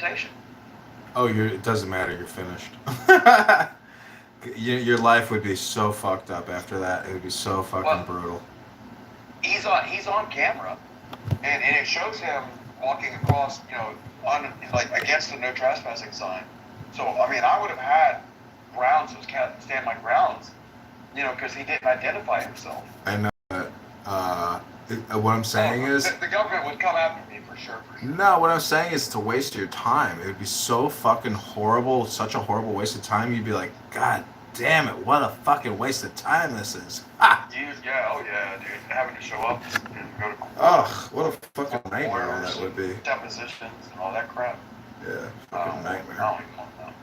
rehabilitation. Oh, it doesn't matter. You're finished. Your life would be so fucked up after that. It would be so fucking Well, brutal. he's on camera, and it shows him walking across, on like against the no trespassing sign. So I mean, I would have had grounds to stand my grounds, because he didn't identify himself. I know that. What I'm Oh, saying is, the government would come after me for sure, for sure. no. What I'm saying is to waste your time. It would be so fucking horrible. Such a horrible waste of time. You'd be like, God damn it! What a fucking waste of time this is. Ha! Yeah, oh yeah, dude, having to show up and go to court and Ugh, what a fucking nightmare lawyers that and would be. depositions and all that crap. Yeah, I fucking don't want. nightmare. I don't even want that.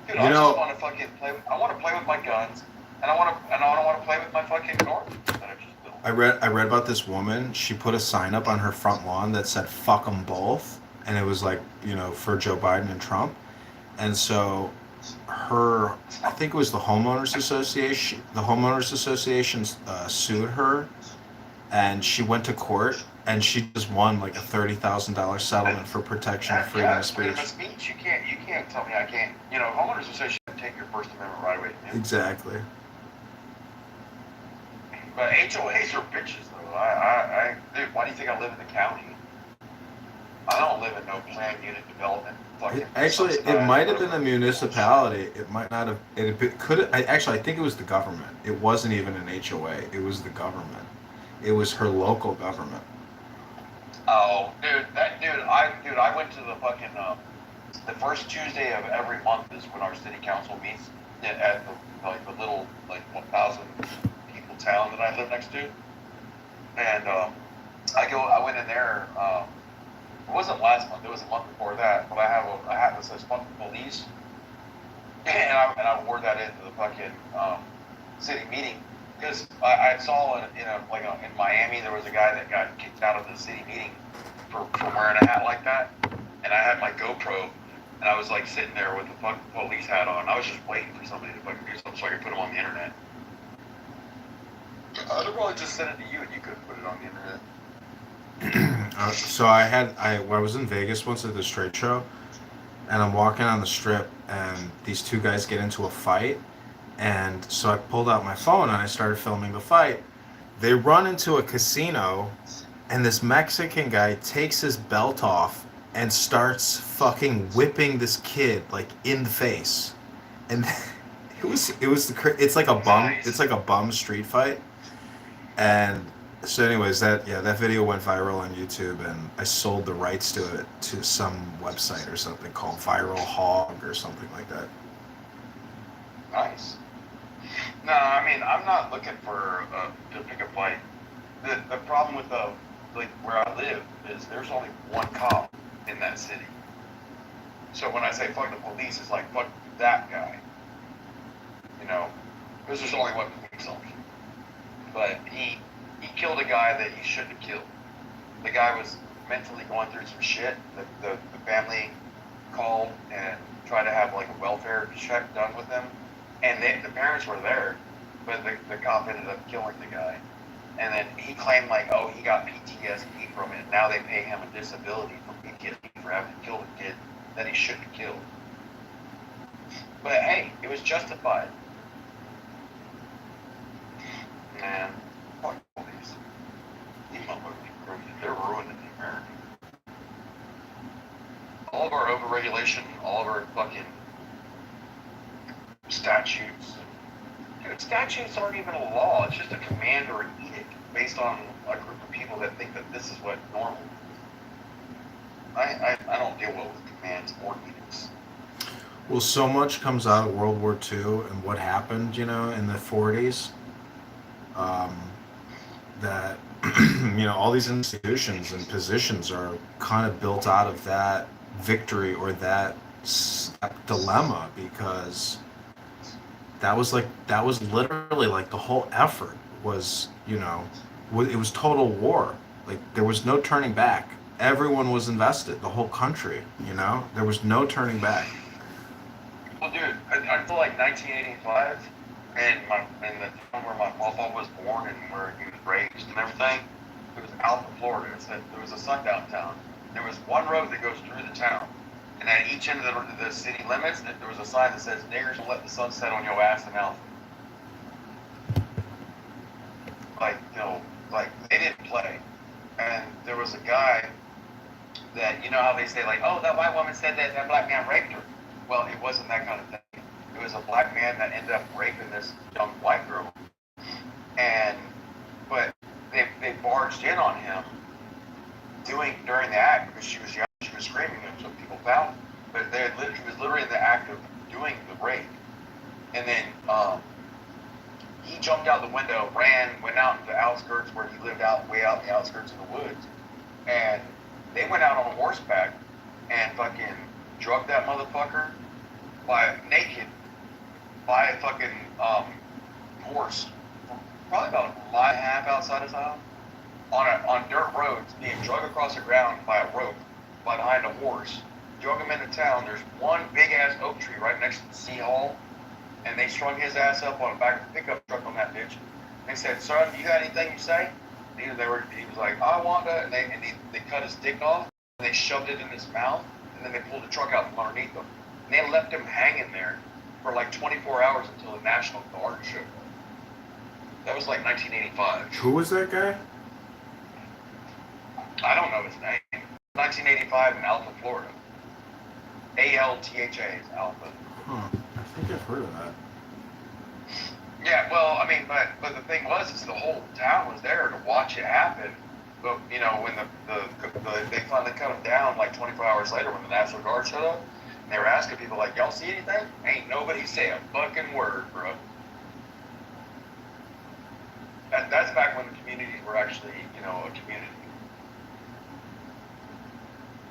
Dude, You I just know, want to fucking play. I want to play with my guns, and I want to play with my fucking garden that I just built. I read about this woman. She put a sign up on her front lawn that said "fuck them both," and it was like, for Joe Biden and Trump. And so I think it was the homeowners association. The homeowners association sued her, and she went to court, and she just won like a $30,000 settlement for protection of freedom Yeah, of it's freedom of speech. speech. You can't tell me I can't. Homeowners association can take your First Amendment right away from you. Exactly. But HOAs are bitches though. Dude, why do you think I live in the county? I don't live in no planned unit development. Fucking Actually, it subsidized might have been a bullshit. municipality. It might not have. It could. I think it was the government. It wasn't even an HOA. It was the government. It was her local government. Oh, I went to the fucking the first Tuesday of every month is when our city council meets at the little like 1,000 people town that I live next to, and I went in there. It wasn't last month. It was a month before that. But I have a hat that says "fuck the police," and I wore that into the fucking city meeting because I saw in Miami there was a guy that got kicked out of the city meeting for wearing a hat like that, and I had my GoPro. And I was like sitting there with the fucking police hat on. I was just waiting for somebody to fucking do something so I could put him on the internet. I'd have probably just sent it to you and you could put it on the internet. So I was in Vegas once at this trade show, and I'm walking on the strip, and these two guys get into a fight, and so I pulled out my phone and I started filming the fight. They run into a casino, and this Mexican guy takes his belt off and starts fucking whipping this kid like in the face, and it's like a bum Nice. it's like a bum street fight. And so, anyways, that video went viral on YouTube, and I sold the rights to it to some website or something called Viral Hog or something like that. Nice. No, I mean I'm not looking for to pick a fight. The problem with like where I live is there's only one cop in that city. So when I say fuck the police, it's like fuck that guy. You know, because there's only one police officer. But he killed a guy that he shouldn't have killed. The guy was mentally going through some shit. The family called and tried to have like a welfare check done with him, and the parents were there, but the cop ended up killing the guy. And then he claimed like, oh, he got PTSD from it. Now they pay him a disability for PTSD for having killed a kid that he shouldn't have killed. But hey, it was justified. Man, fuck police. These motherfuckers, they're ruining the America. All of our overregulation, all of our fucking statutes. Dude, statutes aren't even a law. It's just a command or an edict based on a group of people that think that this is what normal is. I don't deal well with commands or edicts. Well, so much comes out of World War II and what happened, in the 40s, um, that, all these institutions and positions are kind of built out of that victory or that dilemma, because that was literally like the whole effort was, it was total war. Like there was no turning back. Everyone was invested, the whole country, there was no turning back. Well, dude, until like 1985, and the town where my papa was born and where he was raised and everything, it was Alpha, Florida. There was a sundown town. There was one road that goes through the town, And at each end of the city limits, there was a sign that says, "Niggers will let the sun set on your ass and mouth." Like, like they didn't play. And there was a guy that, you know how they say, like, "Oh, that white woman said that black man raped her." Well, it wasn't that kind of thing. It was a black man that ended up raping this young white girl. But they barged in on him during the act because she was young, she was screaming, and so people found him. But he was literally in the act of doing the rape. And then he jumped out the window, went out into the outskirts where he lived way out in the outskirts of the woods. And they went out on horseback and fucking drugged that motherfucker naked by a fucking horse, probably about a mile and a half outside his house, on dirt roads, being dragged across the ground by a rope behind a horse. Drug him into town. There's one big ass oak tree right next to the City Hall, and they strung his ass up on the back of a pickup truck on that bitch. They said, "Son, you got anything to say?" He was like, "I want to," and they cut his dick off, and they shoved it in his mouth, and then they pulled the truck out from underneath him. And they left him hanging there for like 24 hours until the National Guard showed up. That was like 1985. Who was that guy? I don't know his name. 1985 in Alpha, Florida. ALTHA is Alpha. Huh. I think I've heard of that. Yeah, well, I mean, but the thing is the whole town was there to watch it happen. But, you know, when they finally cut him down like 24 hours later when the National Guard showed up, and they were asking people like, "Y'all see anything?" Ain't nobody say a fucking word, bro. That's back when the communities were actually, you know, a community.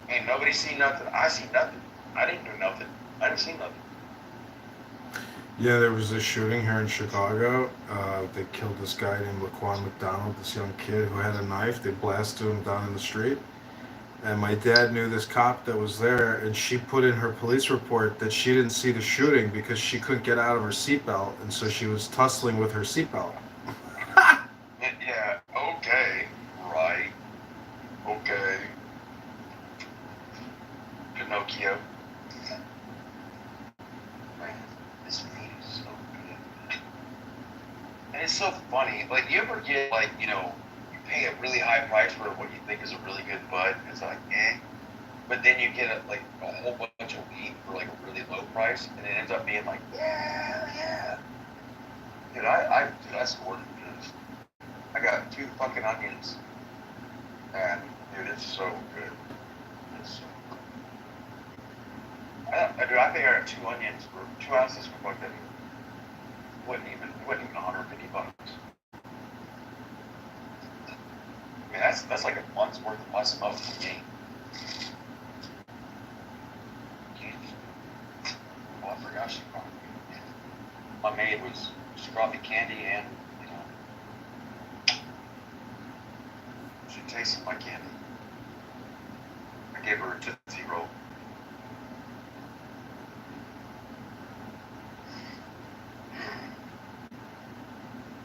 Ain't nobody see nothing. I see nothing. I didn't do nothing. I didn't see nothing. Yeah, there was this shooting here in Chicago. They killed this guy named Laquan McDonald, this young kid who had a knife. They blasted him down in the street. And my dad knew this cop that was there, and she put in her police report that she didn't see the shooting because she couldn't get out of her seatbelt, and so she was tussling with her seatbelt. Yeah, okay, right. Okay. Pinocchio. Man, this meat is so good. And it's so funny. Like, you ever get, like, you know, you pay a really high price for what you think is a really good bud, and it's like, eh. But then you get, a whole bunch of weed for, like, a really low price, and it ends up being like, yeah. Dude, I scored this. I got 2 fucking onions, and, dude, it's so good. It's so good. I think I got 2 onions for 2 ounces for fucking, it wasn't even $150. I mean, that's like a month's worth of my smoke for me. Oh, I forgot she brought me. My maid she brought me candy and, you know, she tasted my candy. I gave her a Tootsie Roll.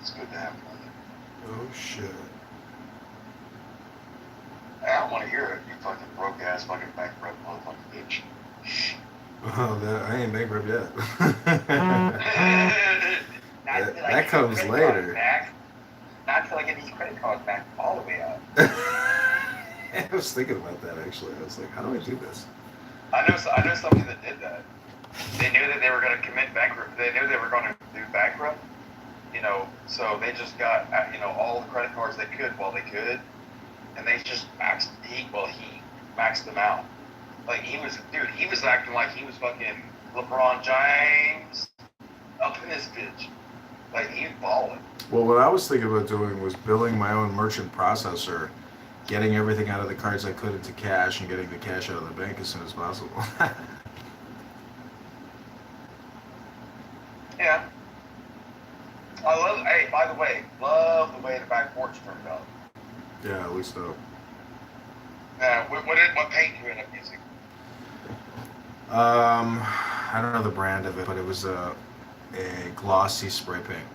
It's good to have one. Oh, shit. Hey, I don't want to hear it, you fucking broke ass fucking bankrupt motherfucking bitch. Oh, I ain't bankrupt yet. that comes credit later. Back. Not until I get these credit cards back all the way up. I was thinking about that actually. I was like, how do I do this? I know somebody that did that. They knew that they were going to commit bankrupt. They knew they were going to do bankrupt. You know, so they just got, you know, all the credit cards they could while they could, and they just he maxed them out. Like, he was acting like he was fucking LeBron James up in this bitch. Like, he was balling. Well, what I was thinking about doing was building my own merchant processor, getting everything out of the cards I could into cash, and getting the cash out of the bank as soon as possible. Yeah. Hey, by the way, love the way the back porch turned out. Yeah, at least so. What paint do you end up using? I don't know the brand of it, but it was a glossy spray paint.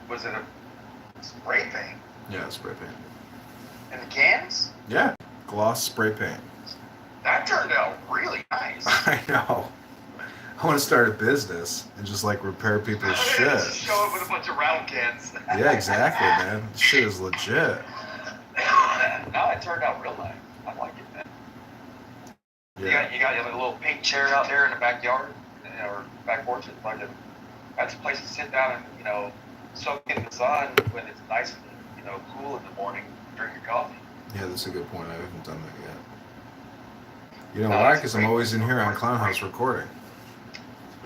Was it a spray paint? Yeah, spray paint. In the cans? Yeah, gloss spray paint. That turned out really nice. I know. I want to start a business and just like repair people's shit. Just show up with a bunch of round cans. Yeah, exactly, man. This shit is legit. No, it turned out real nice. I like it, man. Yeah. You got a little pink chair out there in the backyard, or back porch. It's like that's a place to sit down and, soak in the sun when it's nice and, cool in the morning. Drink your coffee. Yeah, that's a good point. I haven't done that yet. You know why? Because I'm always in here on Clown House recording.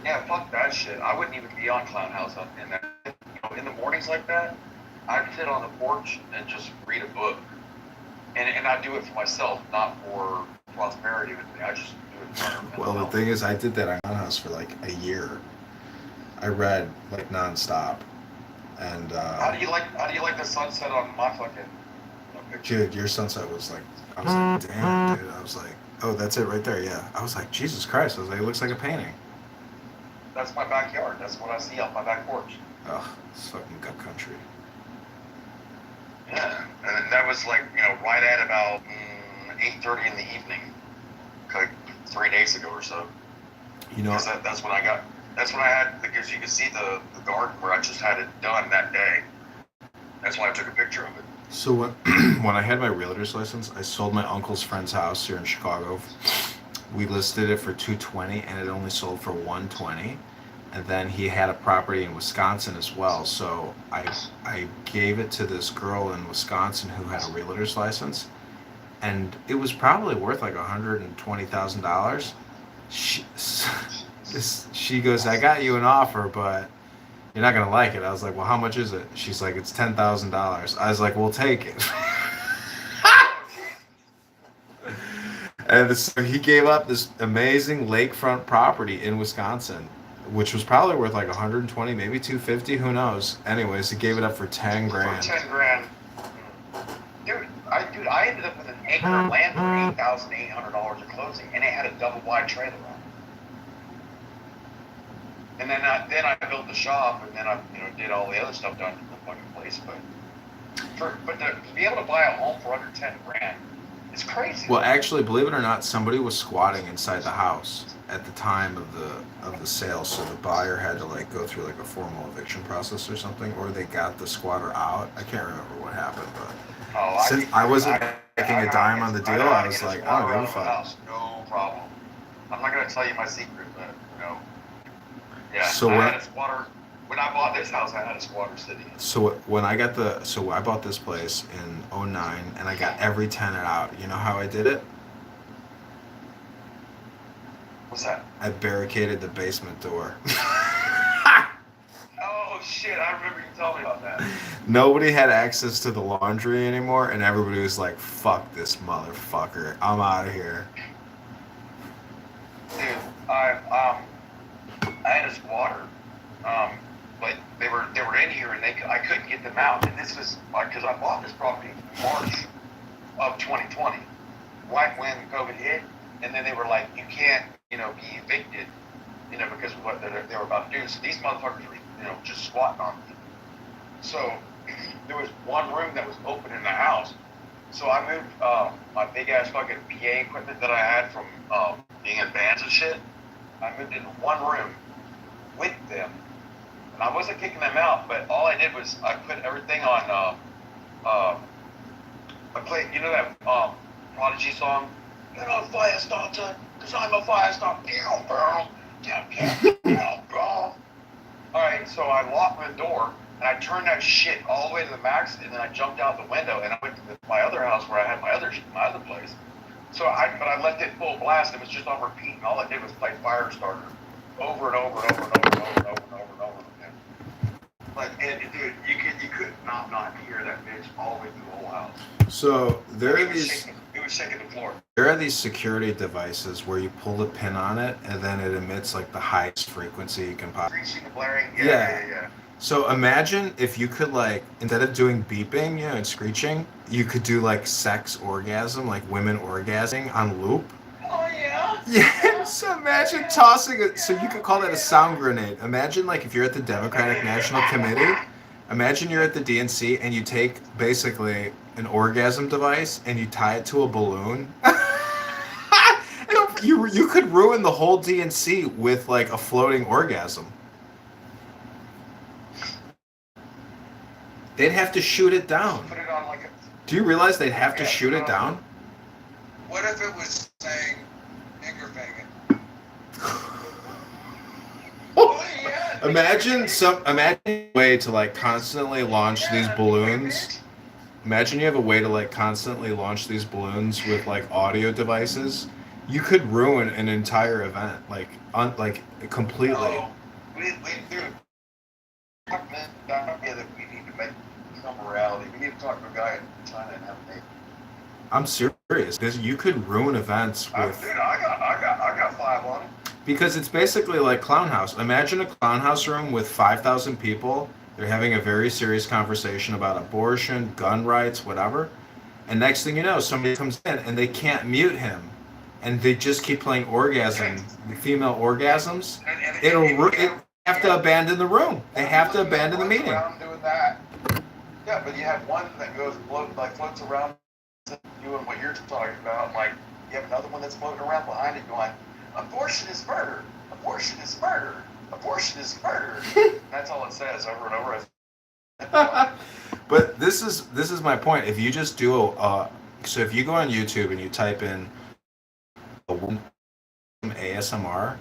Yeah, fuck that shit. I wouldn't even be on Clown House in that. In the mornings like that, I'd sit on the porch and just read a book. And I do it for myself, not for prosperity with me. I just do it for myself. Well, the thing is, I did that on Clown House for like a year. I read like nonstop. And how do you like the sunset on my fucking picture? Dude, your sunset was like, I was like, damn, dude. I was like, oh, that's it right there, yeah. I was like, Jesus Christ. I was like, it looks like a painting. That's my backyard. That's what I see off my back porch. Ugh, it's fucking gut country. Yeah, and that was like, right at about 8:30 in the evening, like 3 days ago or so. That's when I got. That's when I had, because you can see the garden where I just had it done that day. That's why I took a picture of it. So when I had my realtor's license, I sold my uncle's friend's house here in Chicago. We listed it for $220 and it only sold for $120. And then he had a property in Wisconsin as well. So I gave it to this girl in Wisconsin who had a realtor's license, and it was probably worth like $120,000. She goes, I got you an offer, but you're not gonna like it. I was like, well, how much is it? She's like, it's $10,000. I was like, we'll take it. And so he gave up this amazing lakefront property in Wisconsin, which was probably worth like 120, maybe 250, who knows. Anyways, he gave it up for 10 grand. For 10 grand. Dude, I ended up with an acre of land for $8,800 at closing, and it had a double wide trailer on it. And then I built the shop, and then I did all the other stuff done to the fucking place. But to be able to buy a home for under 10 grand, it's crazy. Well, actually, believe it or not, somebody was squatting inside the house at the time of the sale, so the buyer had to like go through like a formal eviction process or something, or they got the squatter out. I can't remember what happened, but since I wasn't making a dime on the deal, I was like, I don't give a fuck. No problem. I'm not gonna tell you my secret, but yeah. So I had a squatter when I bought this house. I had a squatter sitting. So when I bought this place in 2009, and I got every tenant out. You know how I did it? What's that? I barricaded the basement door. Oh shit! I remember you telling me about that. Nobody had access to the laundry anymore, and everybody was like, "Fuck this motherfucker! I'm out of here." Dude, I had a squatter, but they were in here and I couldn't get them out. And this was because I bought this property in March of 2020, right when COVID hit, and then they were like, you can't, be evicted, because of what they were about to do. So these motherfuckers were, just squatting on me. So there was one room that was open in the house. So I moved my big ass fucking PA equipment that I had from being in bands and shit. I moved into one room with them, and I wasn't kicking them out. But all I did was I put everything on. I played, that Prodigy song. Get on fire starter, 'cause I'm a fire starter. All right, so I locked the door. And I turned that shit all the way to the max, and then I jumped out the window, and I went to my other house where I had my other place. So I left it full blast. It was just on repeat, and all I did was play Firestarter over and over and over and over and over and over and over and over again. Like, dude, you could not hear that bitch all the way through the whole house. So there are these. It was shaking the floor. There are these security devices where you pull the pin on it, and then it emits like the highest frequency you can possibly. Screeching and blaring. Yeah. So imagine if you could like, instead of doing beeping, and screeching, you could do like sex orgasm, like women orgasming on loop. Oh yeah. Yeah. So imagine tossing it. So you could call that a sound grenade. Imagine like if you're at the Democratic National Committee. Imagine you're at the DNC and you take basically an orgasm device and you tie it to a balloon. And it'll you could ruin the whole DNC with like a floating orgasm. They'd have to shoot it down. Put it on like a. Do you realize they'd have to shoot it down? What if it was saying finger banging? Imagine a way to like constantly launch these balloons. Imagine you have a way to like constantly launch these balloons with like audio devices. You could ruin an entire event, like completely. Oh, we do. That we need to make some reality. We need to talk to a guy in China and have a. I'm serious. You could ruin events with. Dude, I got 5 on it. Because it's basically like Clown House. Imagine a Clown House room with 5,000 people. They're having a very serious conversation about abortion, gun rights, whatever. And next thing you know, somebody comes in and they can't mute him, and they just keep playing female orgasms. They have to abandon the room. They have to abandon the meeting. Doing that. Yeah, but you have one that floats around doing what you're talking about. Like you have another one that's floating around behind it going, "Abortion is murder. Abortion is murder. Abortion is murder." That's all it says over and over. But this is my point. If you just do so if you go on YouTube and you type in ASMR,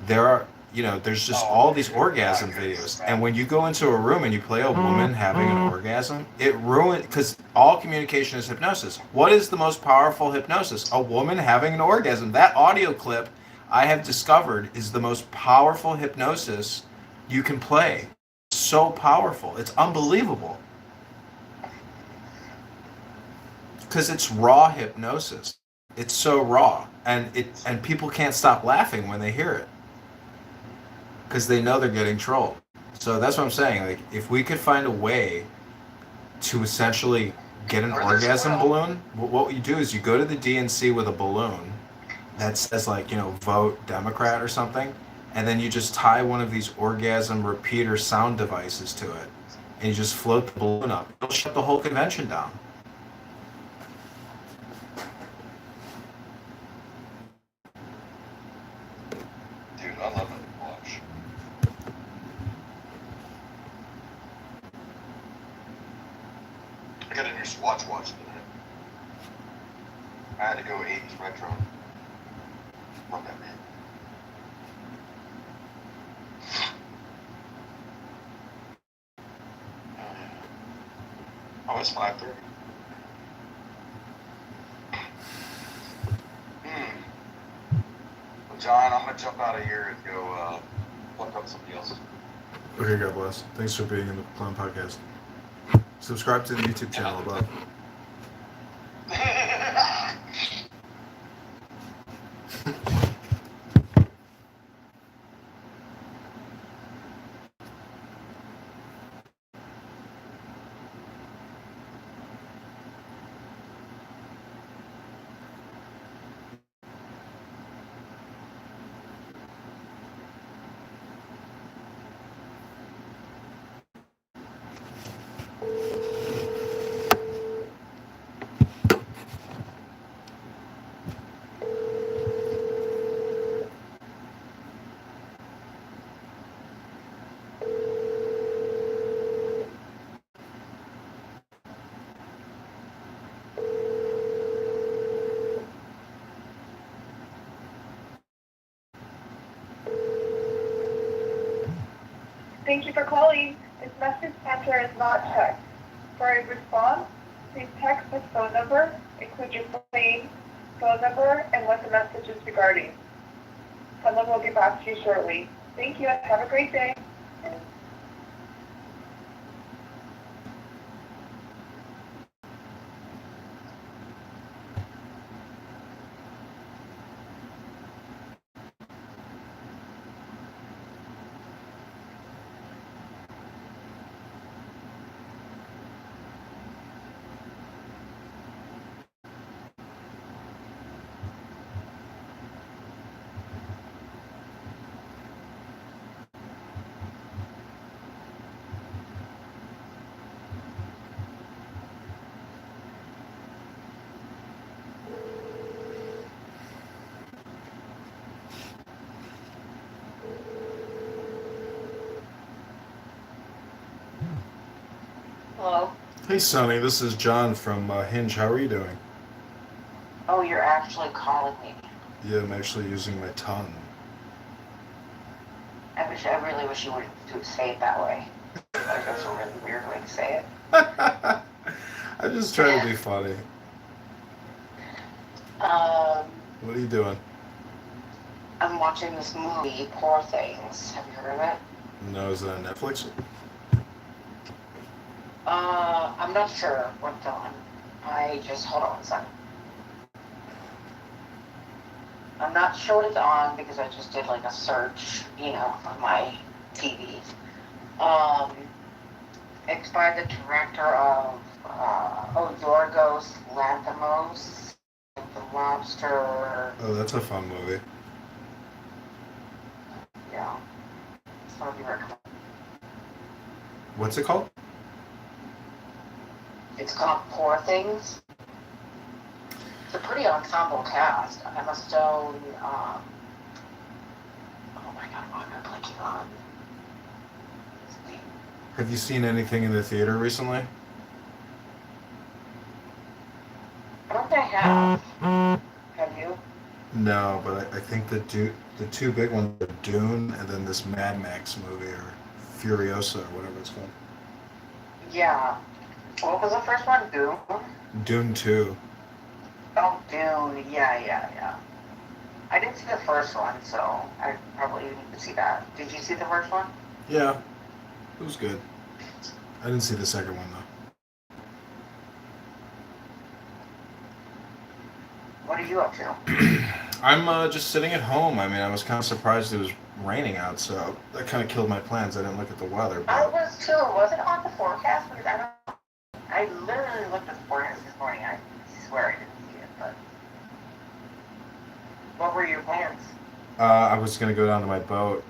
there's just all these orgasm videos. And when you go into a room and you play a woman having an orgasm, it ruins, because all communication is hypnosis. What is the most powerful hypnosis? A woman having an orgasm. That audio clip I have discovered is the most powerful hypnosis you can play. So powerful. It's unbelievable. Because it's raw hypnosis. It's so raw. And people can't stop laughing when they hear it. Because they know they're getting trolled. So that's what I'm saying. Like, if we could find a way to essentially get an orgasm balloon, what you do is you go to the DNC with a balloon that says, like, vote Democrat or something, and then you just tie one of these orgasm repeater sound devices to it, and you just float the balloon up. It'll shut the whole convention down. Dude, I love it. Watch. I got a new Swatch watch today. I had to go 80s retro. Love that man. Oh, it's 5:30. Well, John, I'm gonna jump out of here and go look up somebody else. Okay, God bless. Thanks for being in the Clown Podcast. Subscribe to the YouTube channel above. Thank you for calling. This message center is not checked. For a response, please text this phone number, include your name, phone number, and what the message is regarding. Someone will get back to you shortly. Thank you and have a great day. Hello? Hey, Sonny, this is John from Hinge. How are you doing? Oh, you're actually calling me. Yeah, I'm actually using my tongue. I really wish you would say it that way. Like, that's a really weird way to say it. I'm just trying to be funny. What are you doing? I'm watching this movie, Poor Things. Have you heard of it? No, is it on Netflix? I'm not sure what's on. Hold on a second. I'm not sure what it's on because I just did like a search, on my TV. It's by the director of Yorgos Lanthimos, The Lobster. Oh, that's a fun movie. Yeah. So do you recommend? What's it called? It's called Poor Things. It's a pretty ensemble cast. Emma Stone. Oh my God, what am I blanking on? His name. Have you seen anything in the theater recently? I don't think I have. Have you? No, but I think the two big ones are Dune and then this Mad Max movie or Furiosa or whatever it's called. Yeah. What was the first one? Dune? Dune 2. Oh, Dune. Yeah. I didn't see the first one, so I probably need to see that. Did you see the first one? Yeah, it was good. I didn't see the second one though. What are you up to? I'm just sitting at home. I mean, I was kind of surprised it was raining out, so that kind of killed my plans. I didn't look at the weather. I But was too. Was it on the forecast? Because I literally looked at the forecast this morning. I swear I didn't see it, but. What were your plans? I was gonna go down to my boat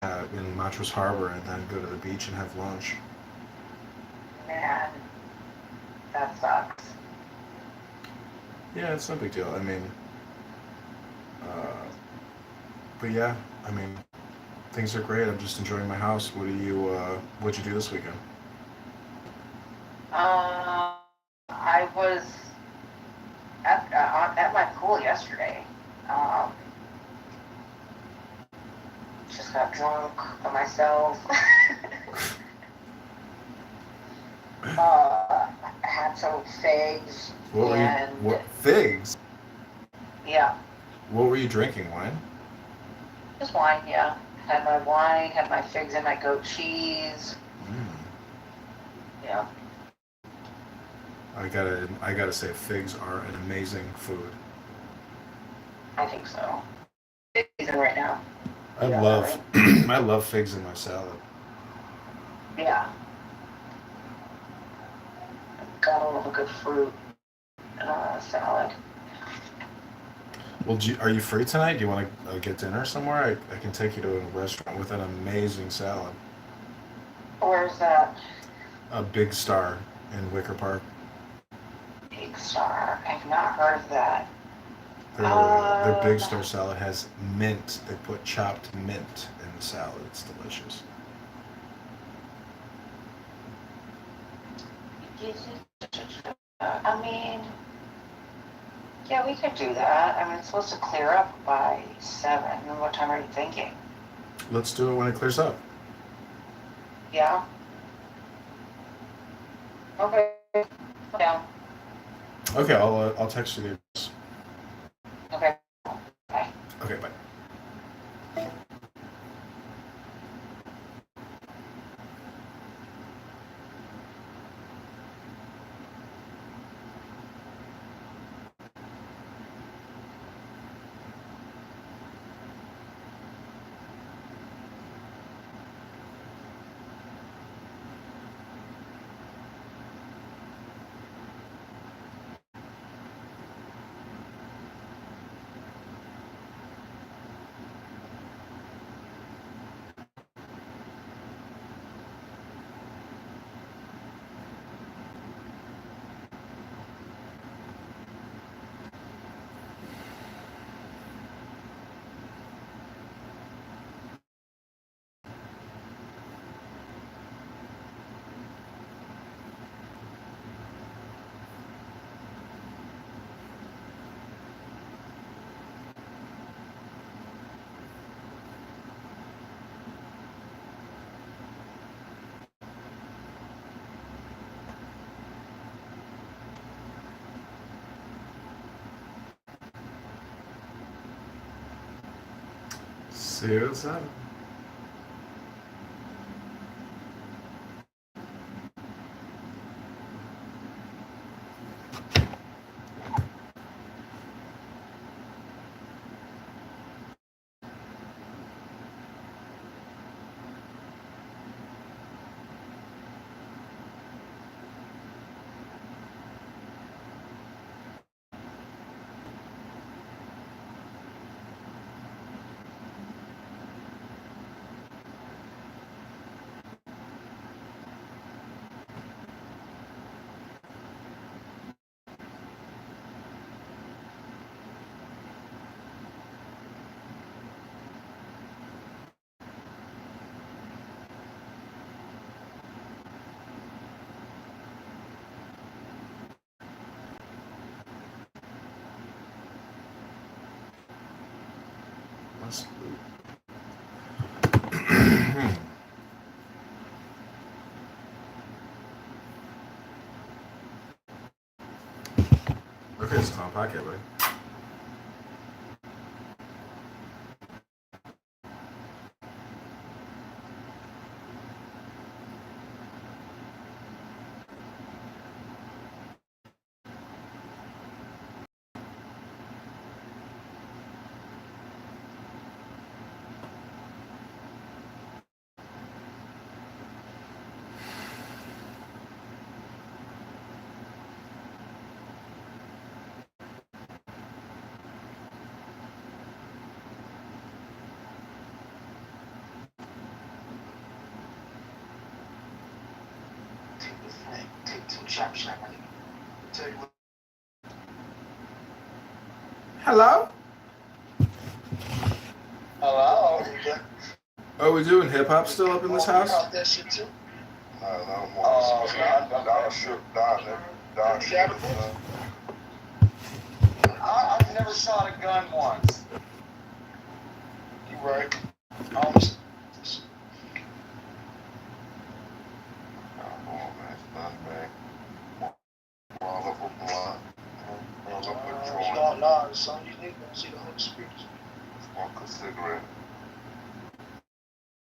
in Montrose Harbor and then go to the beach and have lunch. Man, that sucks. Yeah, it's no big deal. I mean, uh, but yeah, I mean, things are great. I'm just enjoying my house. What'd you do this weekend? I was at my pool yesterday. Um, just got drunk by myself. Had some figs What figs? Yeah, What were you drinking? Wine? just wine. Yeah, had my wine, had my figs and my goat cheese. Yeah. I gotta say, figs are an amazing food. I think so. It's season right now. I Yeah, love right? I love figs in my salad. Yeah. Gotta love a good fruit salad. Well, are you free tonight? Do you want to get dinner somewhere? I can take you to a restaurant with an amazing salad. Where's that? A Big Star in Wicker Park. Big Star. I've not heard of that. Their Big Star salad has mint. They put chopped mint in the salad. It's delicious. I mean, yeah, we could do that. I mean, it's supposed to clear up by 7. What time are you thinking? Let's do it when it clears up. Yeah? Okay. Down. Okay, I'll text you the address. Okay. Bye. Okay, bye. See you at 7. Let's okay, it's compact, buddy. Take two chop shot. Hello? Hello? Are we doing hip hop still up in this house? That shit too? No more. I've never shot a gun once. You right. Nah, son, you need to see the Holy Spirit. Smoke a cigarette.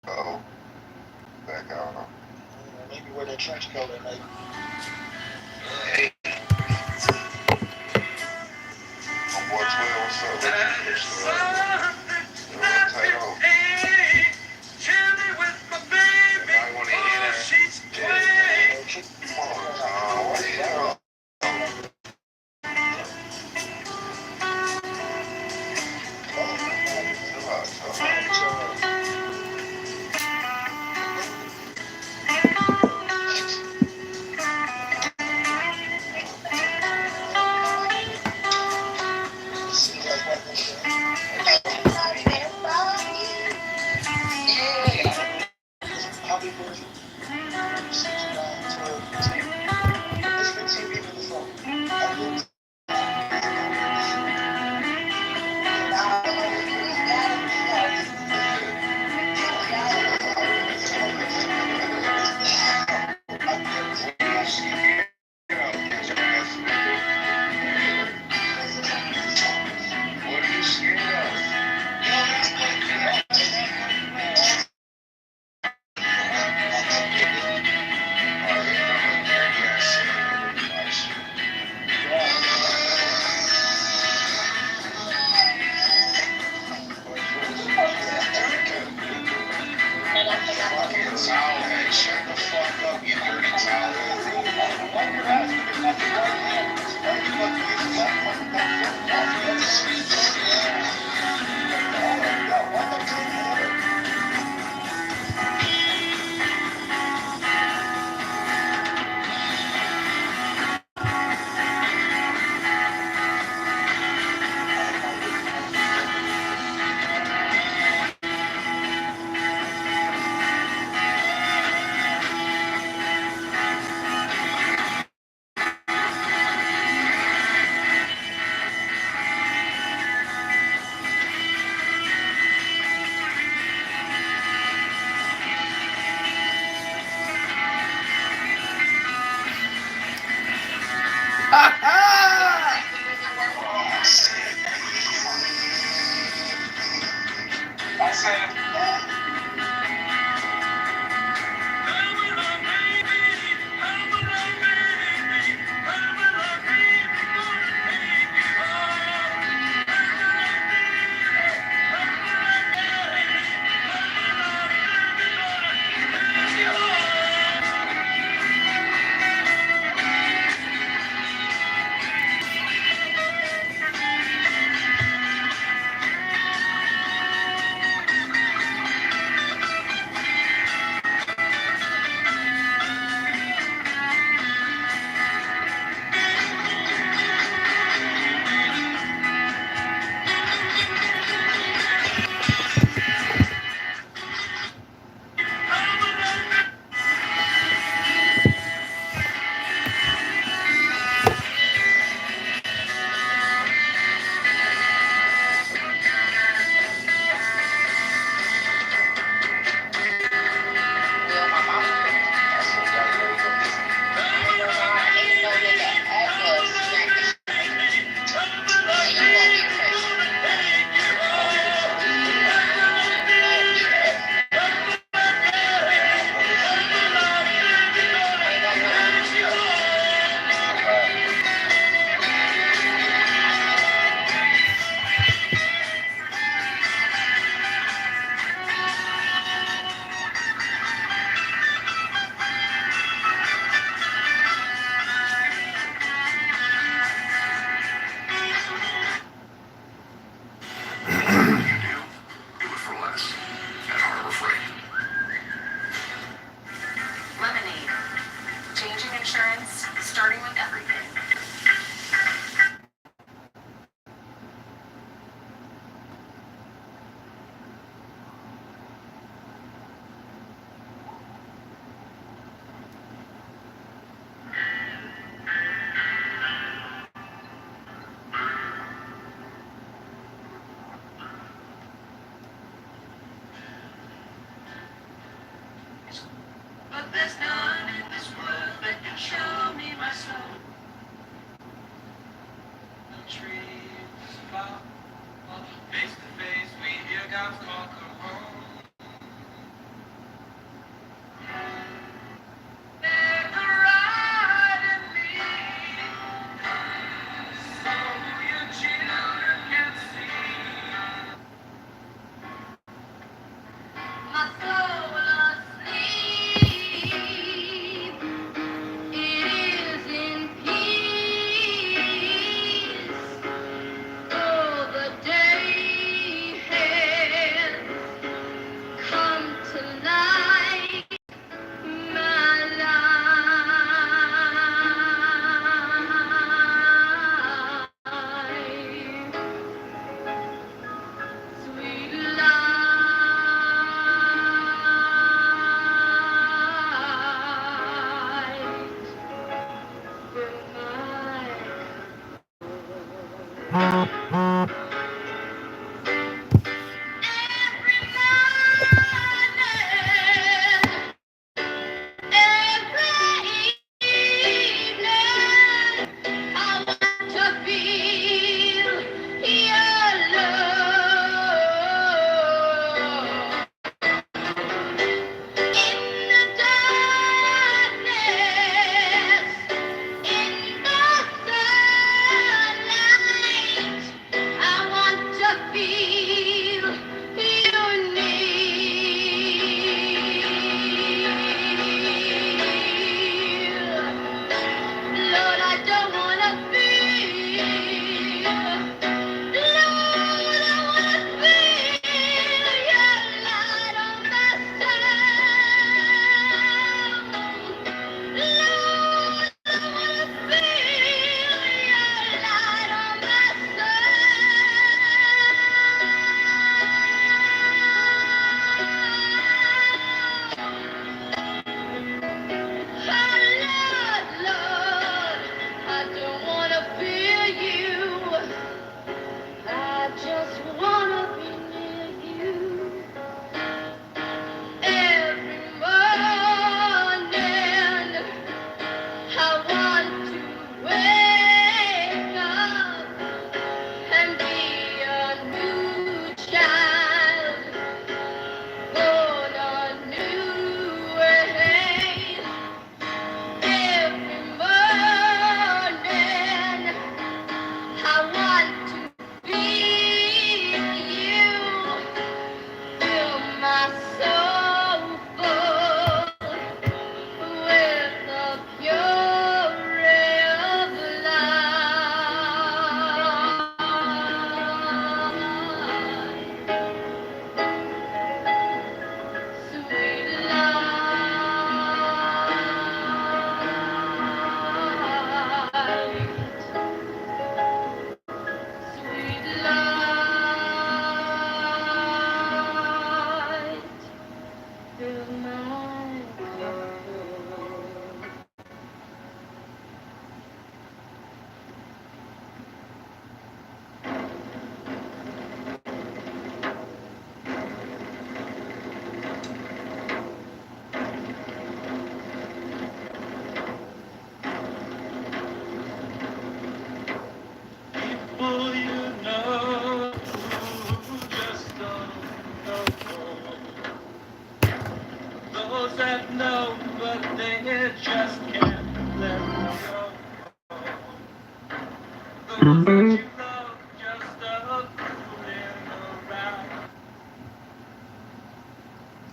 Uh-oh. Back out. Maybe wear that trench coat at night. Homeboy 12, what's up? Seems like that.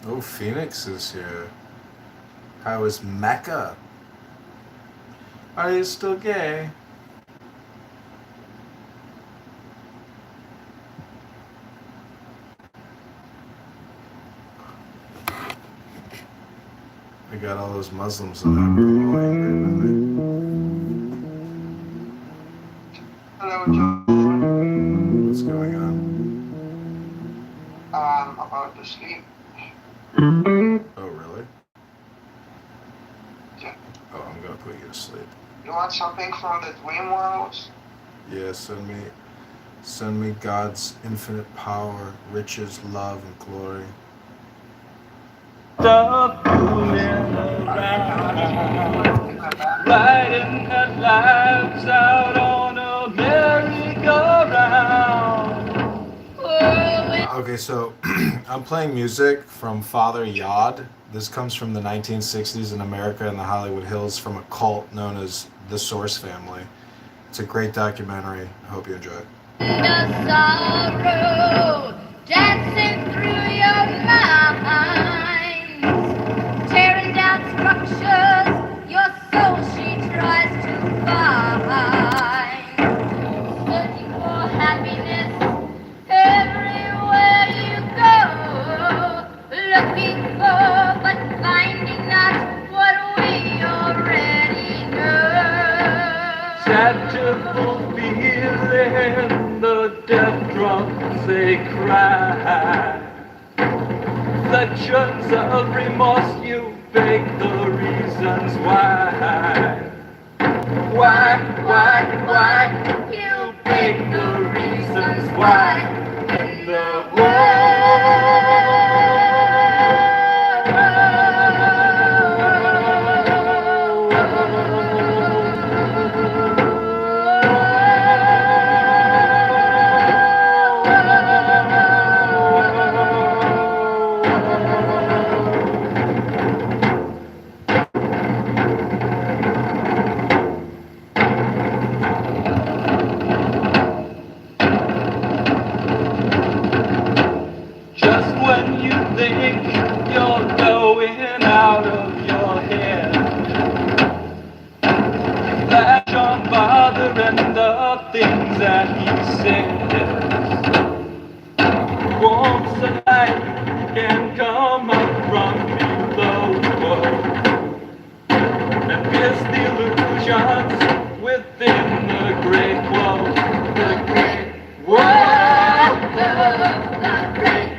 Oh, Phoenix is here. How is Mecca? Are you still gay? I got all those Muslims in there. Hello, John. What's going on? I'm about to sleep. Oh, really? Yeah. Oh, I'm gonna put you to sleep. You want something from the dream world? Yeah, send me God's infinite power, riches, love, and glory. Stop fooling around, riding that lives out on a merry-go-round. Okay, so I'm playing music from Father Yod. This comes from the 1960s in America in the Hollywood Hills from a cult known as the Source Family. It's a great documentary. I hope you enjoy it. The sorrow dancing through your mind, tearing down structures your soul she tries to find, searching for happiness everywhere you go, looking for but finding not what we already know. Sad to fulfill the death drums they cry. Legends of remorse, you beg the reasons why. Why, you beg the reasons why in the just when you think you're going out of your head, flash on Father and the things that he said. Once a light can come up from below and pierce the illusions within the great wall. The great wall. The great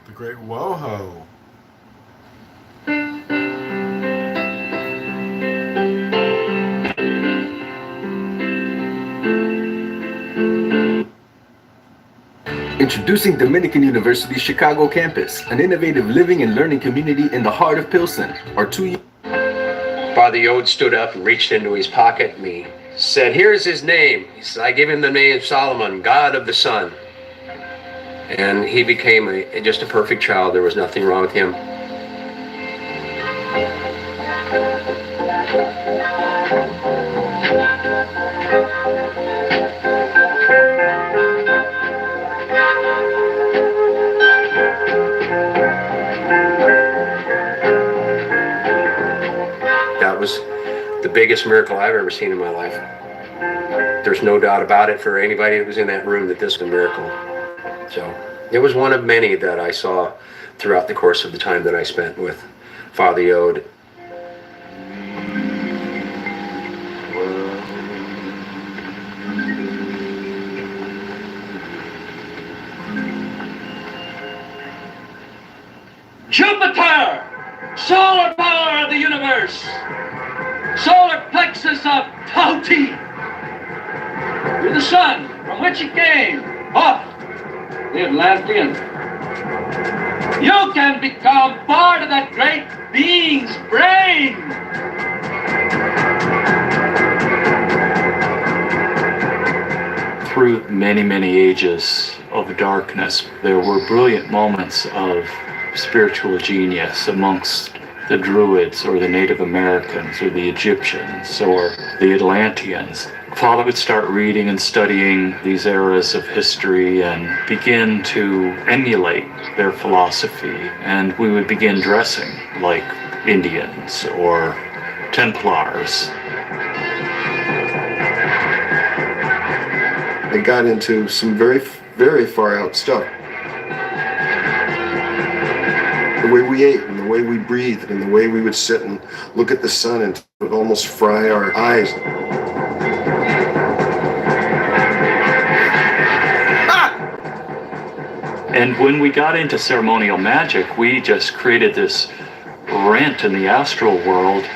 The Great Woho. Introducing Dominican University's Chicago campus, an innovative living and learning community in the heart of Pilsen. Our 2 year Father Yod stood up and reached into his pocket and he said, "Here's his name." He said, "I give him the name Solomon, God of the Sun." And he became just a perfect child. There was nothing wrong with him. That was the biggest miracle I've ever seen in my life. There's no doubt about it for anybody that was in that room that this was a miracle. So it was one of many that I saw throughout the course of the time that I spent with Father Yod. Jupiter, solar power of the universe, solar plexus of Tauti. You're the sun from which it came, off the Atlantean. You can become part of that great being's brain. Through many, many ages of darkness, there were brilliant moments of spiritual genius amongst the Druids or the Native Americans or the Egyptians or the Atlanteans. Father would start reading and studying these eras of history and begin to emulate their philosophy, and we would begin dressing like Indians or Templars. I got into some very, very far out stuff. The way we ate and the way we breathed and the way we would sit and look at the sun and it would almost fry our eyes. And when we got into ceremonial magic, we just created this rent in the astral world,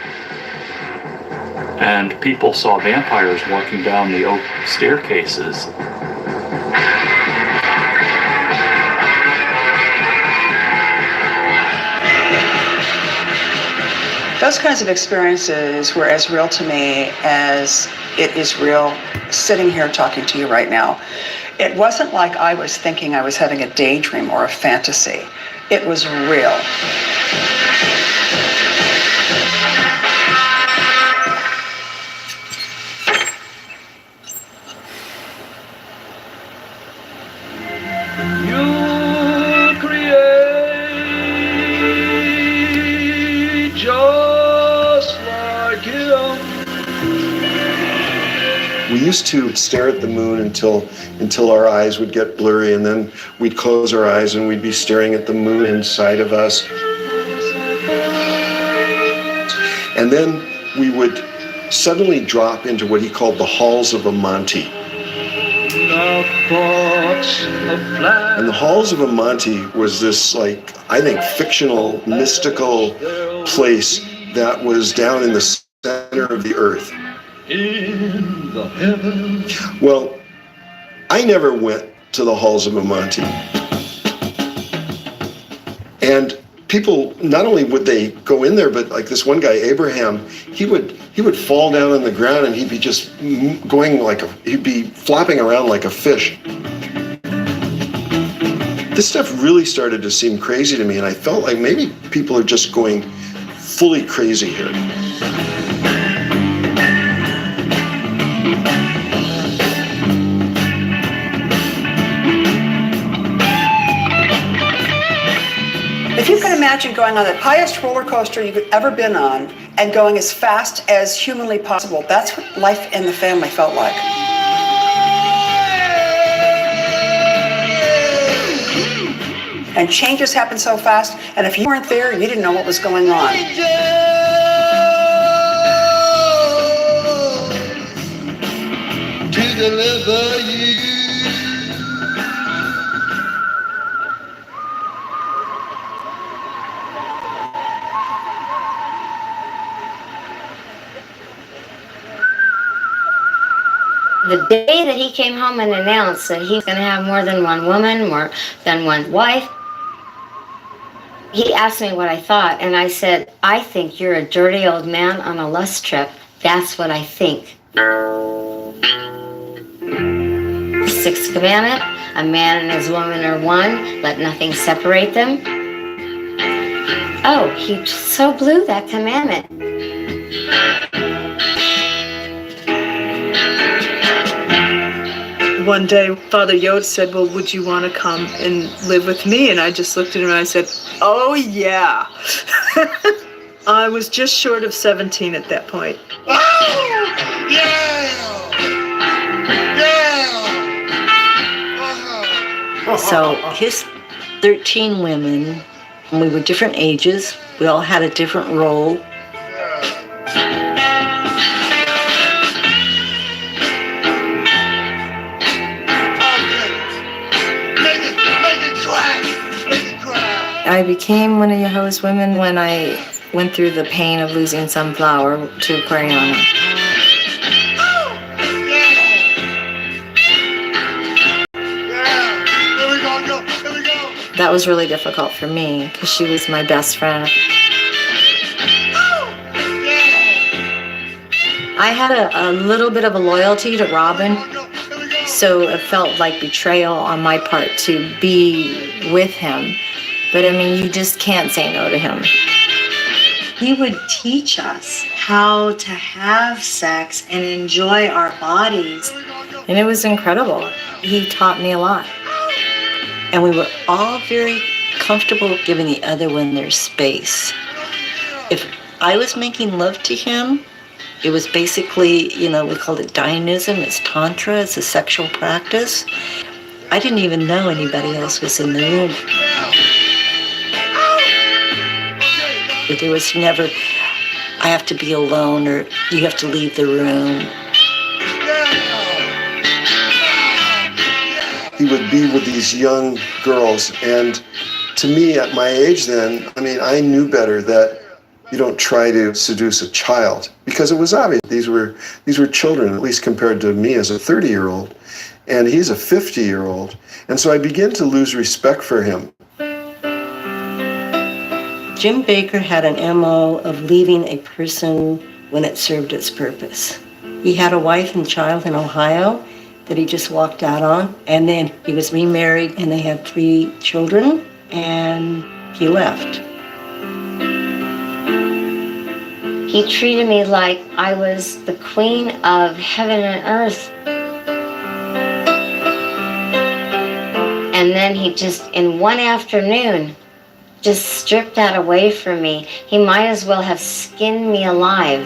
and people saw vampires walking down the oak staircases. Those kinds of experiences were as real to me as it is real sitting here talking to you right now. It wasn't like I was thinking I was having a daydream or a fantasy. It was real. We used to stare at the moon until our eyes would get blurry, and then we'd close our eyes and we'd be staring at the moon inside of us. And then we would suddenly drop into what he called the halls of Amante. And the halls of Amante was this, like, I think, fictional, mystical place that was down in the center of the earth. In the heavens. Well, I never went to the halls of Amante. And people, not only would they go in there, but like this one guy, Abraham, he would fall down on the ground and he'd be just going he'd be flopping around like a fish. This stuff really started to seem crazy to me, and I felt like maybe people are just going fully crazy here. If you can imagine going on the highest roller coaster you could ever been on and going as fast as humanly possible, that's what life in the family felt like. And changes happen so fast, and if you weren't there, you didn't know what was going on. To deliver you. The day that he came home and announced that he's going to have more than one woman, more than one wife, he asked me what I thought, and I said, I think you're a dirty old man on a lust trip. That's what I think. Sixth commandment, a man and his woman are one, let nothing separate them. Oh, he so blew that commandment. One day, Father Yod said, well, would you want to come and live with me? And I just looked at him and I said, oh, yeah. I was just short of 17 at that point. Oh, yeah! Yeah! So his 13 women, and we were different ages. We all had a different role. I became one of Jehovah's Women when I went through the pain of losing some flower to Aquariana. That was really difficult for me because she was my best friend. I had a little bit of a loyalty to Robin, so it felt like betrayal on my part to be with him. But I mean, you just can't say no to him. He would teach us how to have sex and enjoy our bodies. And it was incredible. He taught me a lot. And we were all very comfortable giving the other one their space. If I was making love to him, it was basically, we called it Dionism, it's Tantra, it's a sexual practice. I didn't even know anybody else was in the room. There was never, I have to be alone or you have to leave the room. He would be with these young girls, and to me, at my age then, I knew better that you don't try to seduce a child, because it was obvious these were children, at least compared to me as a 30-year-old, and he's a 50-year-old, and so I began to lose respect for him. Jim Baker had an MO of leaving a person when it served its purpose. He had a wife and child in Ohio that he just walked out on, and then he was remarried and they had 3 children, and he left. He treated me like I was the queen of heaven and earth. And then he just, in one afternoon, just stripped that away from me. He might as well have skinned me alive.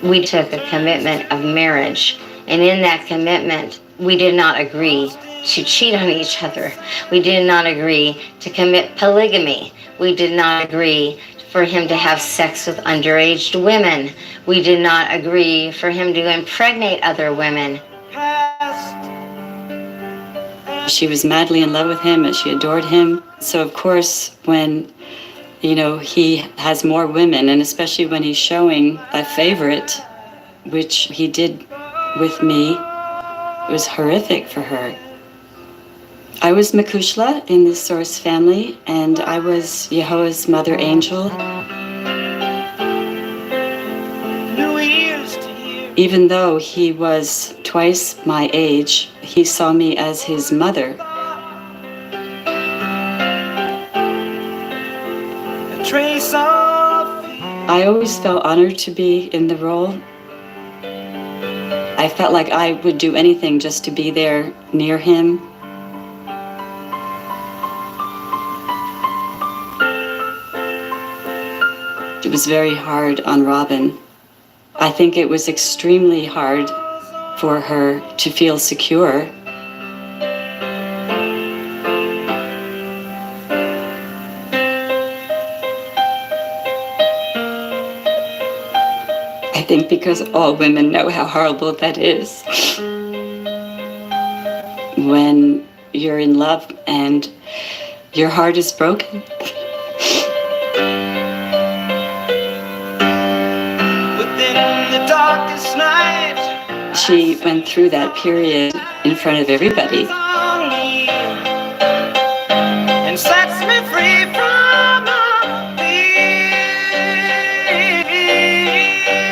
We took a commitment of marriage, and in that commitment, we did not agree to cheat on each other. We did not agree to commit polygamy. We did not agree for him to have sex with underage women. We did not agree for him to impregnate other women. She was madly in love with him and she adored him. So of course, when, he has more women, and especially when he's showing a favorite, which he did with me, it was horrific for her. I was Mekushla in the Source family, and I was Yehovah's mother angel. Even though he was twice my age, he saw me as his mother. I always felt honored to be in the role. I felt like I would do anything just to be there near him. It was very hard on Robin. I think it was extremely hard for her to feel secure. I think because all women know how horrible that is. When you're in love and your heart is broken. She went through that period in front of everybody. And sets me free from my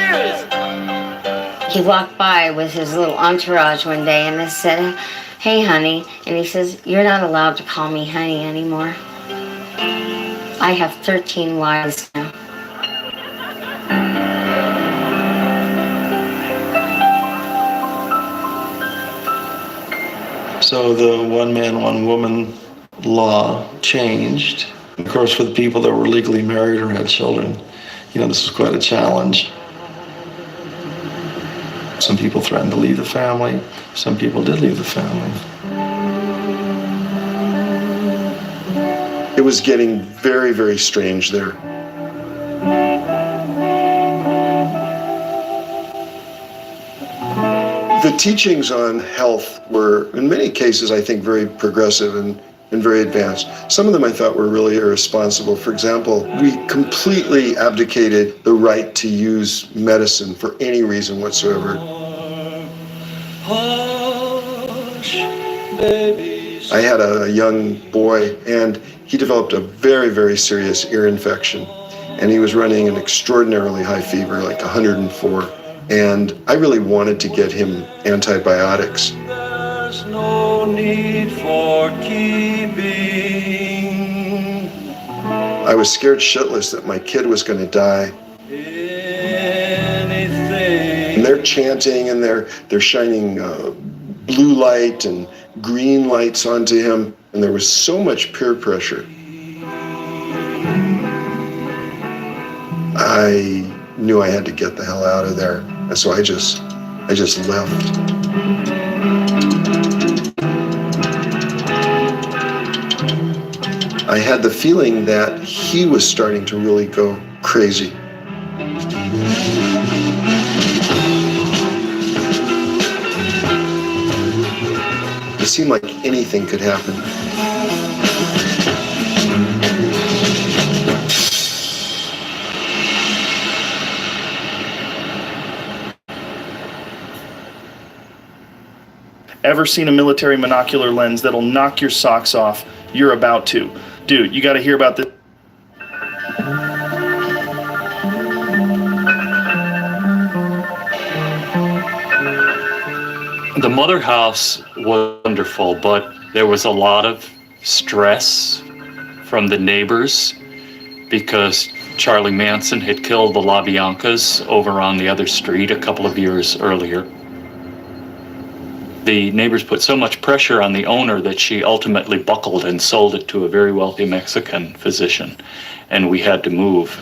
fears. He walked by with his little entourage one day and I said, "Hey, honey." And he says, "You're not allowed to call me honey anymore. I have 13 wives now." So the one man, one woman law changed. Of course, for the people that were legally married or had children, this was quite a challenge. Some people threatened to leave the family. Some people did leave the family. It was getting very, very strange there. The teachings on health were, in many cases, I think, very progressive and very advanced. Some of them I thought were really irresponsible. For example, we completely abdicated the right to use medicine for any reason whatsoever. I had a young boy, and he developed a very, very serious ear infection. And he was running an extraordinarily high fever, like 104. And I really wanted to get him antibiotics. There's no need for keeping. I was scared shitless that my kid was going to die. And they're chanting and they're shining blue light and green lights onto him. And there was so much peer pressure. I knew I had to get the hell out of there. And so I just left. I had the feeling that he was starting to really go crazy. It seemed like anything could happen. Ever seen a military monocular lens that'll knock your socks off? You're about to. Dude, you gotta hear about this. The mother house was wonderful, but there was a lot of stress from the neighbors because Charlie Manson had killed the LaBiancas over on the other street a couple of years earlier. The neighbors put so much pressure on the owner that she ultimately buckled and sold it to a very wealthy Mexican physician, and we had to move.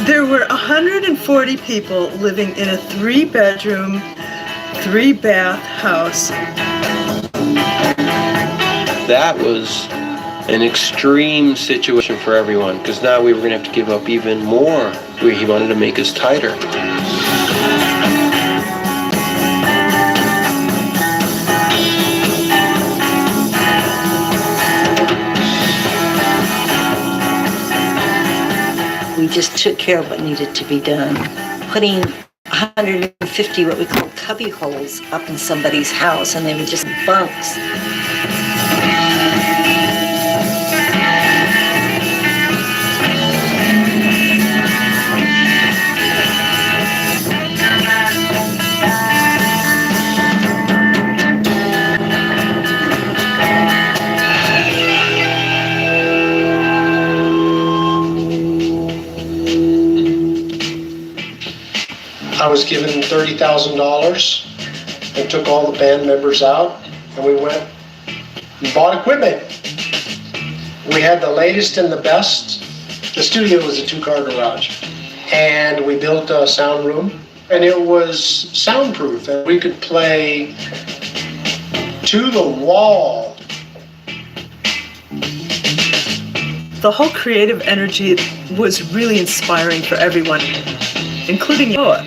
There were 140 people living in a 3-bedroom, 3-bath house. That was an extreme situation for everyone, because now we were going to have to give up even more. He wanted to make us tighter. We just took care of what needed to be done. Putting 150 what we call cubby holes up in somebody's house, and they were just bunks. I was given $30,000 and took all the band members out, and we went and bought equipment. We had the latest and the best. The studio was a 2-car garage, and we built a sound room, and it was soundproof, and we could play to the wall. The whole creative energy was really inspiring for everyone, including Noah.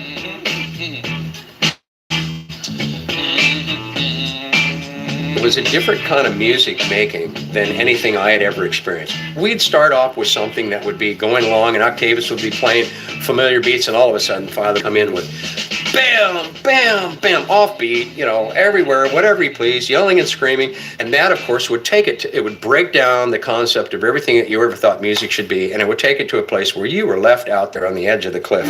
It was a different kind of music making than anything I had ever experienced. We'd start off with something that would be going along, and Octavius would be playing familiar beats, and all of a sudden Father would come in with bam, bam, bam, offbeat, everywhere, whatever he pleased, yelling and screaming. And that, of course, would take it would break down the concept of everything that you ever thought music should be, and it would take it to a place where you were left out there on the edge of the cliff.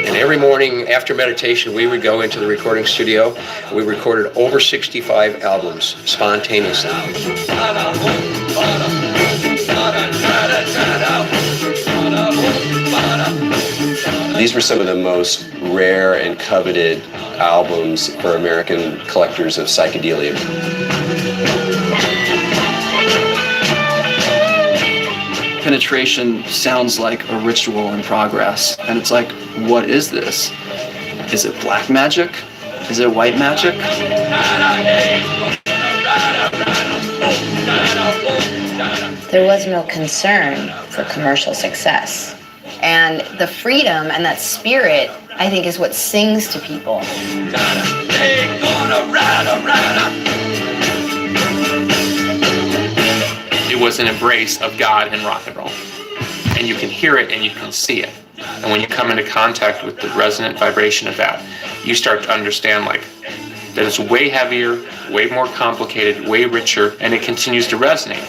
And every morning after meditation, we would go into the recording studio. We recorded over 65 albums spontaneously. These were some of the most rare and coveted albums for American collectors of psychedelia. Penetration sounds like a ritual in progress, and it's like, what is this? Is it black magic? Is it white magic? There was no concern for commercial success. And the freedom and that spirit, I think, is what sings to people. It was an embrace of God and rock and roll. And you can hear it and you can see it. And when you come into contact with the resonant vibration of that, you start to understand that it's way heavier, way more complicated, way richer, and it continues to resonate.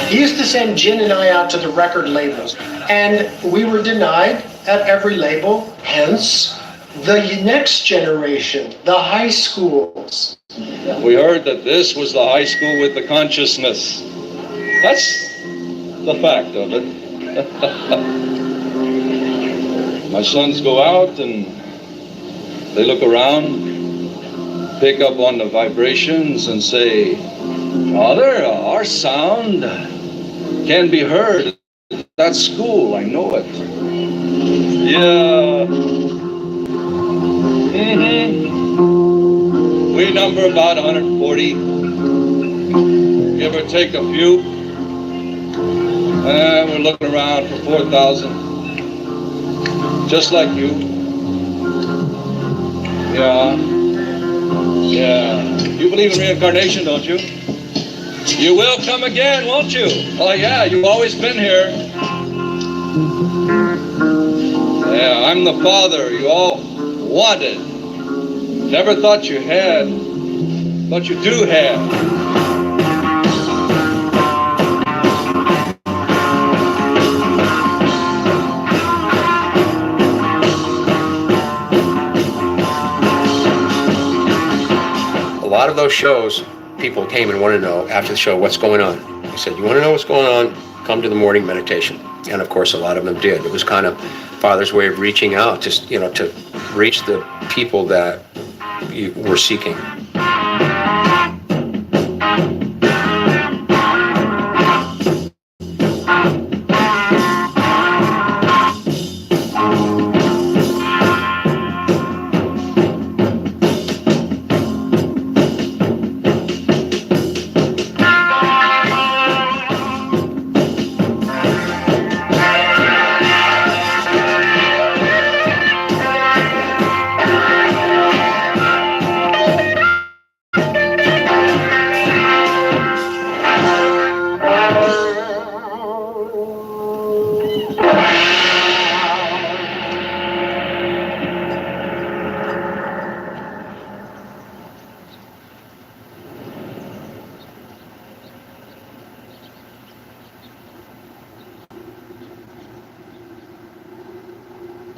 He used to send Jen and I out to the record labels, and we were denied at every label, hence the next generation, the high schools. We heard that this was the high school with the consciousness. That's the fact of it. My sons go out and They look around, pick up on the vibrations and say, Father, our sound can be heard. That's school, I know it. Yeah. We number about 140, give or take a few. And we're looking around for 4,000, just like you. Yeah. You believe in reincarnation, don't you? You will come again, won't you? Oh yeah, you've always been here. Yeah, I'm the father you all wanted. Never thought you had, but you do have. A lot of those shows, people came and wanted to know after the show, what's going on? I said, you want to know what's going on? Come to the morning meditation. And of course, a lot of them did. It was kind of Father's way of reaching out, just, to reach the people that you were seeking.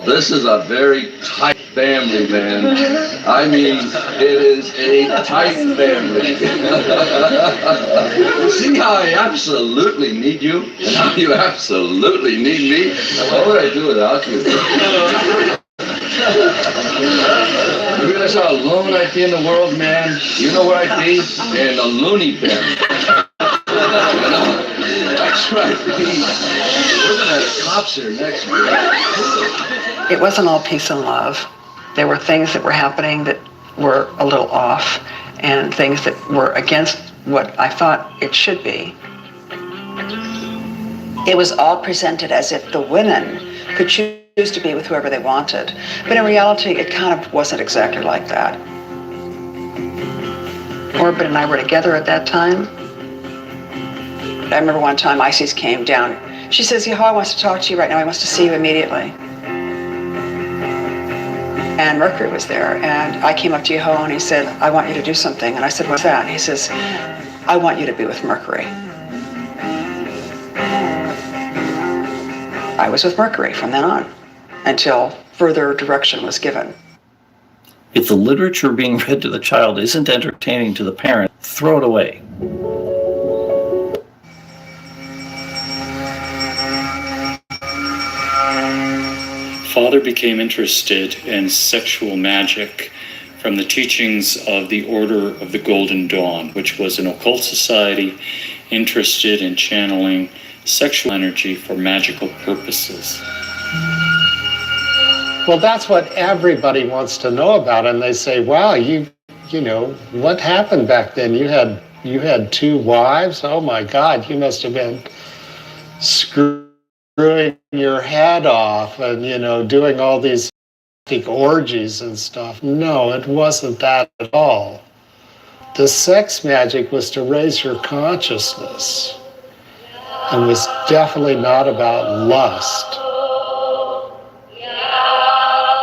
This is a very tight family, man. I mean, it is a tight family. See how I absolutely need you? And how you absolutely need me? What would I do without you? You realize how alone I'd be in the world, man? You know where I'd be? In a loony bin. That's right. We're gonna have cops here next week. It wasn't all peace and love. There were things that were happening that were a little off, and things that were against what I thought it should be. It was all presented as if the women could choose to be with whoever they wanted. But in reality, it kind of wasn't exactly like that. Orbit and I were together at that time. I remember one time Isis came down. She says, Yahweh wants to talk to you right now. He wants to see you immediately. And Mercury was there. And I came up to Yahweh and he said, I want you to do something. And I said, what's that? And he says, I want you to be with Mercury. I was with Mercury from then on until further direction was given. If the literature being read to the child isn't entertaining to the parent, throw it away. Father became interested in sexual magic from the teachings of the Order of the Golden Dawn, which was an occult society interested in channeling sexual energy for magical purposes. Well, that's what everybody wants to know about, and they say, wow, you know, what happened back then? You had 2 wives? Oh my God, you must have been screwing your head off and, doing all these orgies and stuff. No, it wasn't that at all. The sex magic was to raise your consciousness and was definitely not about lust.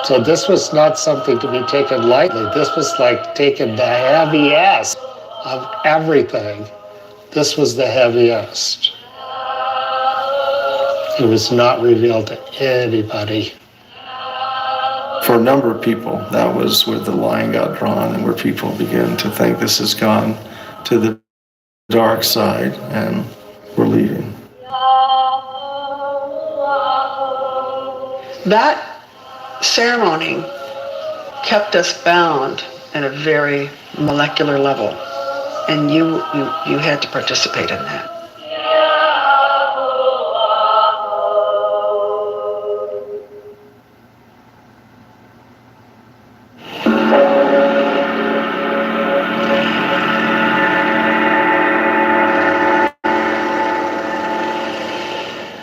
So this was not something to be taken lightly. This was like taking the heaviest of everything. This was the heaviest. It was not revealed to anybody. For a number of people, that was where the line got drawn and where people began to think this has gone to the dark side and we're leaving. That ceremony kept us bound at a very molecular level. And you had to participate in that.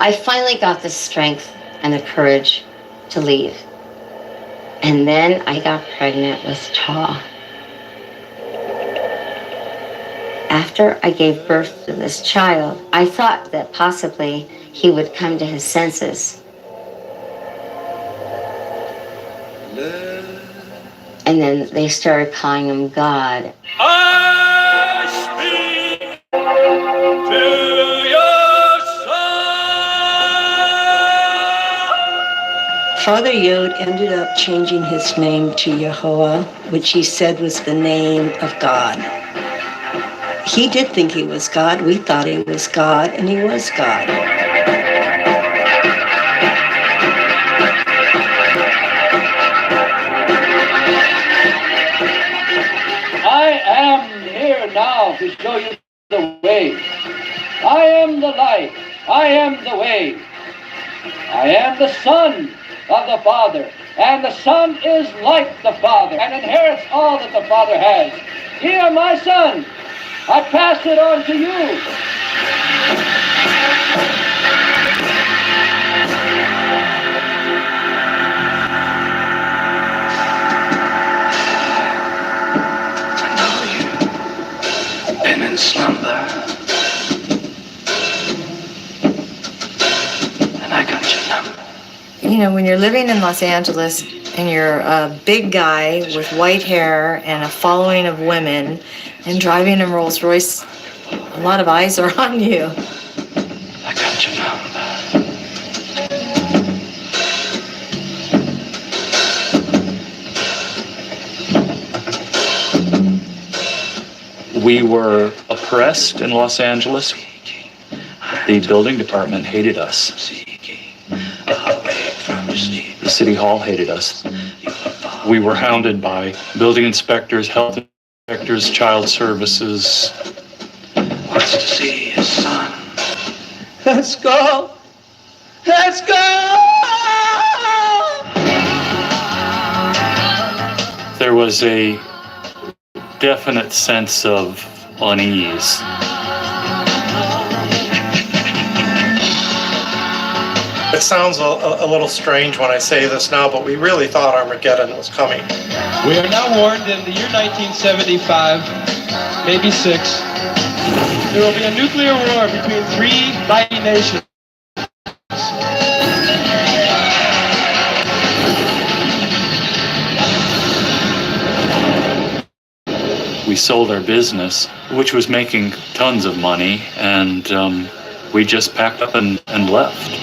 I finally got the strength and the courage to leave. And then I got pregnant with Cha. After I gave birth to this child, I thought that possibly he would come to his senses. And then they started calling him God. I speak to your son. Father Yod ended up changing his name to Yehovah, which he said was the name of God. He did think he was God. We thought he was God, and he was God. I am here now to show you the way. I am the light. I am the way. I am the Son of the Father, and the Son is like the Father and inherits all that the Father has. Here, my son, I pass it on to you. Been in slumber, and I got your number. You know, when you're living in Los Angeles and you're a big guy with white hair and a following of women and driving a Rolls Royce, a lot of eyes are on you. I got your number. We were oppressed in Los Angeles. The building department hated us. The city hall hated us. We were hounded by building inspectors, health inspectors, child services. Wants to see his son. Let's go. Let's go. There was a definite sense of unease. It sounds a little strange when I say this now, but we really thought Armageddon was coming. We are now warned in the year 1975, maybe 6, there will be a nuclear war between 3 mighty nations. We sold our business, which was making tons of money, and we just packed up and left.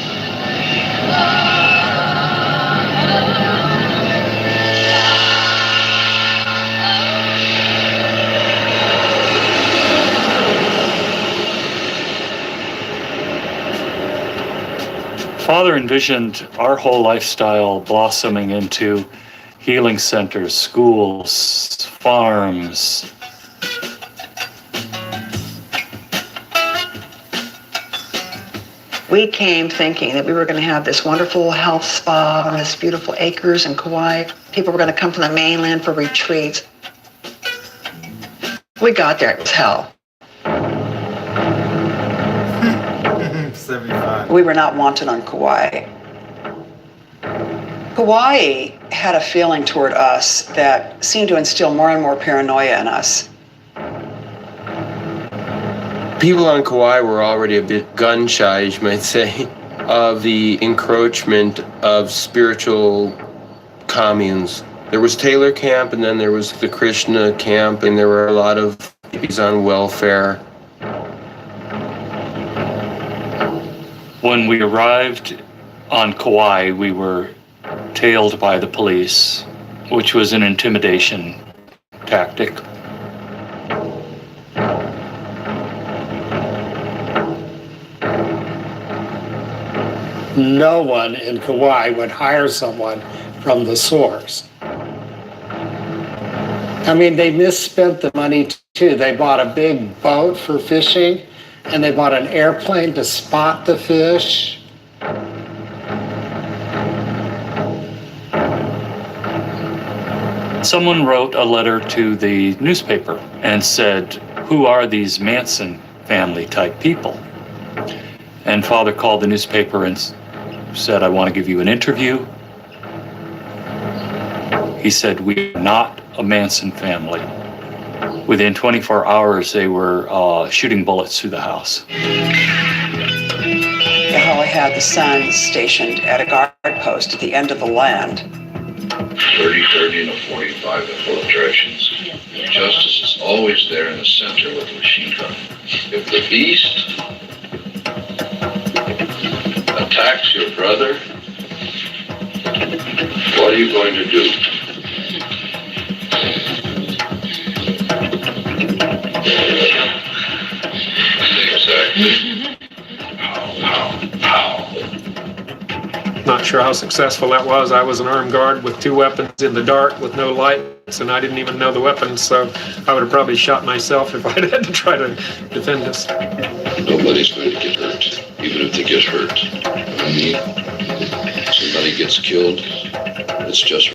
Father envisioned our whole lifestyle blossoming into healing centers, schools, farms. We came thinking that we were going to have this wonderful health spa on this beautiful acres in Kauai. People were going to come from the mainland for retreats. We got there, it was hell. 75. We were not wanted on Kauai. Kauai had a feeling toward us that seemed to instill more and more paranoia in us. People on Kauai were already a bit gun shy, you might say, of the encroachment of spiritual communes. There was Taylor Camp, and then there was the Krishna Camp, and there were a lot of hippies on welfare. When we arrived on Kauai, we were tailed by the police, which was an intimidation tactic. No one in Kauai would hire someone from the source. I mean, they misspent the money too. They bought a big boat for fishing, and they bought an airplane to spot the fish. Someone wrote a letter to the newspaper and said, "Who are these Manson family type people?" And Father called the newspaper and said, "I want to give you an interview." He said, "We are not a Manson family." Within 24 hours, they were shooting bullets through the house. Holly had the Sun stationed at a guard post at the end of the land. 30, 30, and a 45 in both directions. Justice is always there in the center with a machine gun. If the beast attacks your brother, what are you going to do? Exactly. How? Not sure how successful that was. I was an armed guard with 2 weapons in the dark with no lights, and I didn't even know the weapons, so I would have probably shot myself if I'd had to try to defend us. Nobody's going to get hurt, even if they get hurt. I mean, somebody gets killed, it's just